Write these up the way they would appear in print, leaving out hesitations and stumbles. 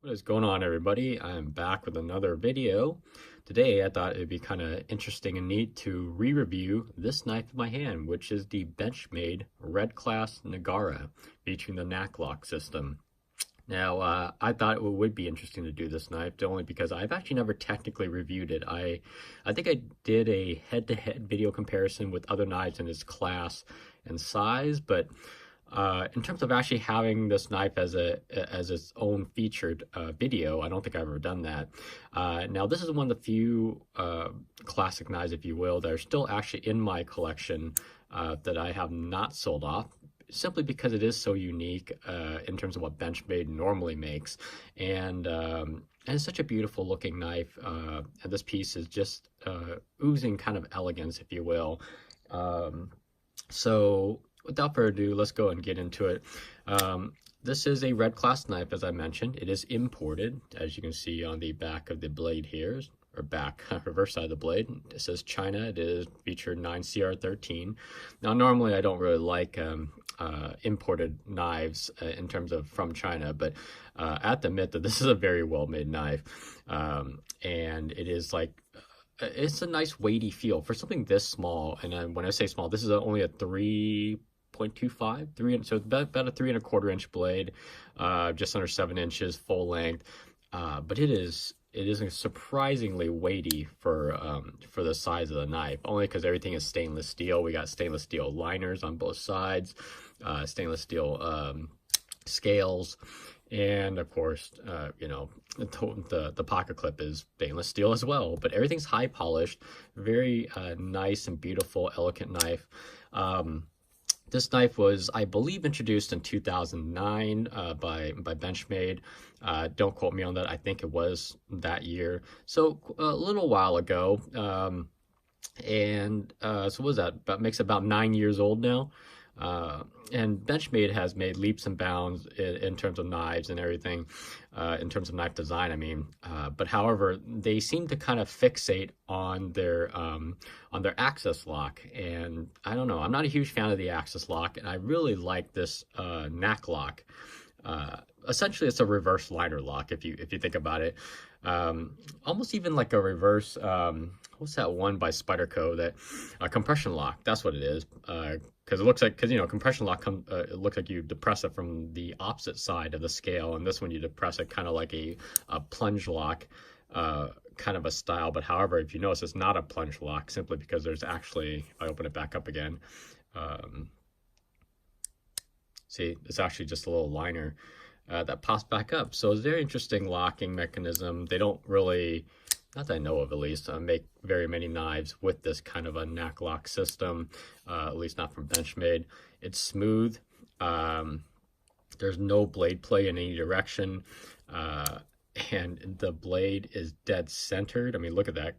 What is going on, everybody? I'm back with another video. Today I thought it'd be kind of interesting and neat to re-review this knife in my hand, which is the Benchmade Red Class Nagara featuring the knack lock system. Now, I thought it would be interesting to do this knife only because I've actually never technically reviewed it. I think I did a head-to-head video comparison with other knives in its class and size, but in terms of actually having this knife as its own featured video, I don't think I've ever done that. Now, this is one of the few classic knives, if you will, that are still actually in my collection that I have not sold off, simply because it is so unique in terms of what Benchmade normally makes, and it's such a beautiful looking knife. And this piece is just oozing kind of elegance, if you will. So without further ado, let's go and get into it. This is a red class knife, as I mentioned. It is imported, as you can see on the back of the blade here, or back, reverse side of the blade. It says China. It is featured 9CR13. Now, normally I don't really like imported knives in terms of from China, but I have to admit that this is a very well-made knife, and it is like it's a nice weighty feel for something this small. And when I say small, this is only a 3.25, so about a 3.25 inch blade, just under 7 inches full length. But it is surprisingly weighty for the size of the knife, only because everything is stainless steel. We got stainless steel liners on both sides, stainless steel scales, and of course, the pocket clip is stainless steel as well. But everything's high polished, very nice and beautiful, elegant knife. This knife was, I believe, introduced in 2009 by Benchmade. Don't quote me on that. I think it was that year. So a little while ago. So what was that? Makes it about 9 years old now. And Benchmade has made leaps and bounds in terms of knives and everything, in terms of knife design, I mean. But however, they seem to kind of fixate on their access lock. And I don't know, I'm not a huge fan of the access lock, and I really like this knack lock. Essentially, it's a reverse liner lock if you think about it. Almost even like a reverse, what's that one by Spyderco, that compression lock? That's what it is. Because it looks like, compression lock it looks like you depress it from the opposite side of the scale, and this one you depress it kind of like a plunge lock kind of a style. But however, if you notice, it's not a plunge lock, simply because there's actually, if I open it back up again, see, it's actually just a little liner that pops back up. So it's a very interesting locking mechanism. They don't really, not that I know of at least, make very many knives with this kind of a knack lock system, at least not from Benchmade. It's smooth. There's no blade play in any direction. And the blade is dead centered. I mean, look at that.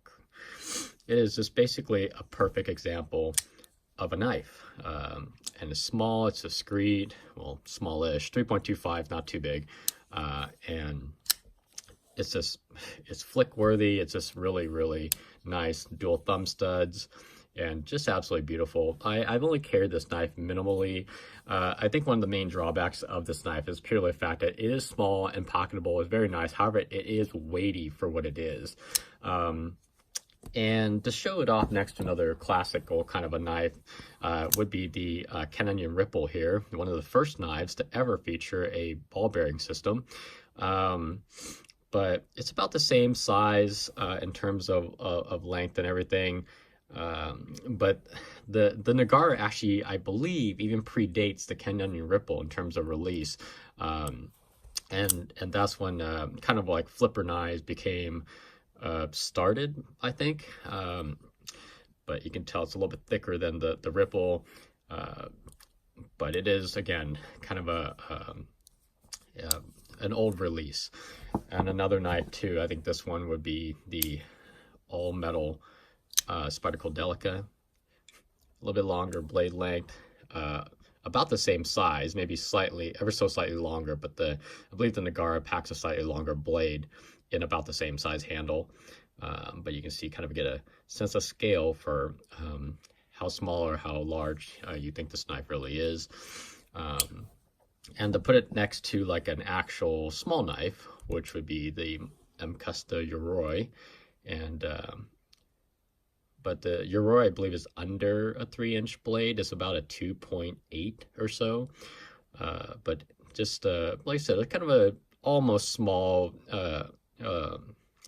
It is just basically a perfect example of a knife. And it's small, it's discreet, well, smallish, 3.25, not too big. And it's flick worthy. It's just really, really nice. Dual thumb studs, and just absolutely beautiful. I've only carried this knife minimally. I think one of the main drawbacks of this knife is purely the fact that it is small and pocketable. It's very nice. However, it is weighty for what it is. And to show it off next to another classical kind of a knife would be the Canyon Ripple here, one of the first knives to ever feature a ball bearing system. But it's about the same size in terms of length and everything. But the Nagara actually, I believe, even predates the Canyon Ripple in terms of release. And that's when kind of like flipper knives became started, I think. But you can tell it's a little bit thicker than the Ripple. But it is, again, kind of an old release. And another knife too, I think this one would be the all metal Spyderco Delica. A little bit longer blade length, about the same size, maybe slightly, ever so slightly longer, but I believe the Nagara packs a slightly longer blade in about the same size handle. But you can see, kind of get a sense of scale for how small or how large you think this knife really is. And to put it next to like an actual small knife, which would be the Custa Yoroi, and but the Yoroi, I believe, is under a 3-inch blade. It's about a 2.8 or so. But just like I said, it's kind of a almost small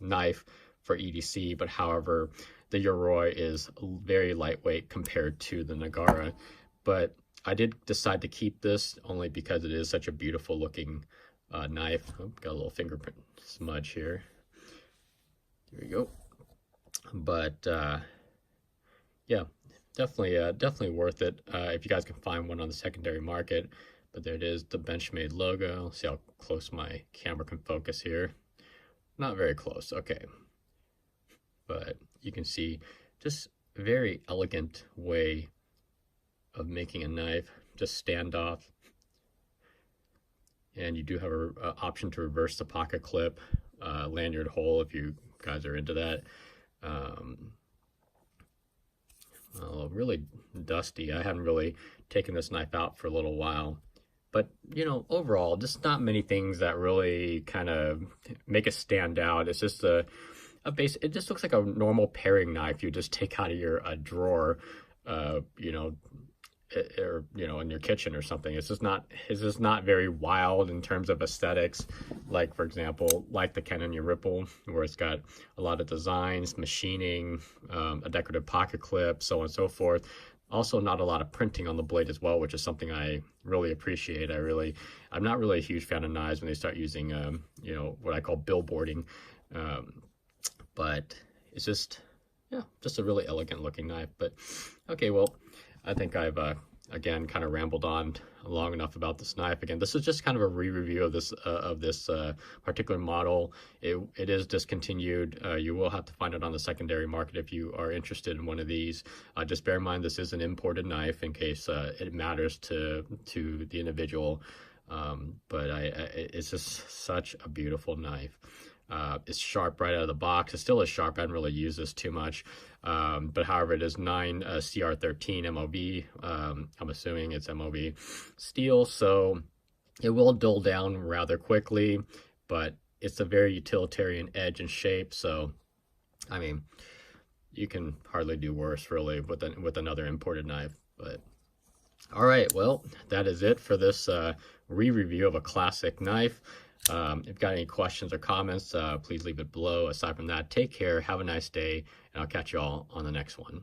knife for EDC, but however, the Yoroi is very lightweight compared to the Nagara. But I did decide to keep this only because it is such a beautiful looking knife. Oh, got a little fingerprint smudge here. There we go. But yeah, definitely worth it if you guys can find one on the secondary market. But there it is, the Benchmade logo. See how close my camera can focus here. Not very close, okay. But you can see just a very elegant way of making a knife, just standoff. And you do have an option to reverse the pocket clip, lanyard hole if you guys are into that. Well, really dusty. I haven't really taken this knife out for a little while. But, you know, overall, just not many things that really kind of make it stand out. It's just a base. It just looks like a normal paring knife you just take out of your drawer, you know, or, you know, in your kitchen or something. It's just not very wild in terms of aesthetics. Like, for example, like the Canon Ripple, where it's got a lot of designs, machining, a decorative pocket clip, so on and so forth. Also, not a lot of printing on the blade as well, which is something I really appreciate. I'm not really a huge fan of knives when they start using, you know, what I call billboarding. But it's just, yeah, just a really elegant looking knife. But okay, well, I think I've again kind of rambled on long enough about this knife. Again, this is just kind of a re-review of this particular model. It is discontinued. You will have to find it on the secondary market if you are interested in one of these. Just bear in mind this is an imported knife in case it matters to the individual. But it's just such a beautiful knife. It's sharp right out of the box. It still is sharp. I haven't really used this too much. But however, it is 9 CR13 MOV. I'm assuming it's MOV steel, so it will dull down rather quickly, but it's a very utilitarian edge and shape. So, I mean, you can hardly do worse really with another imported knife. But all right, well, that is it for this re-review of a classic knife. If you've got any questions or comments, please leave it below. Aside from that, take care, have a nice day, and I'll catch you all on the next one.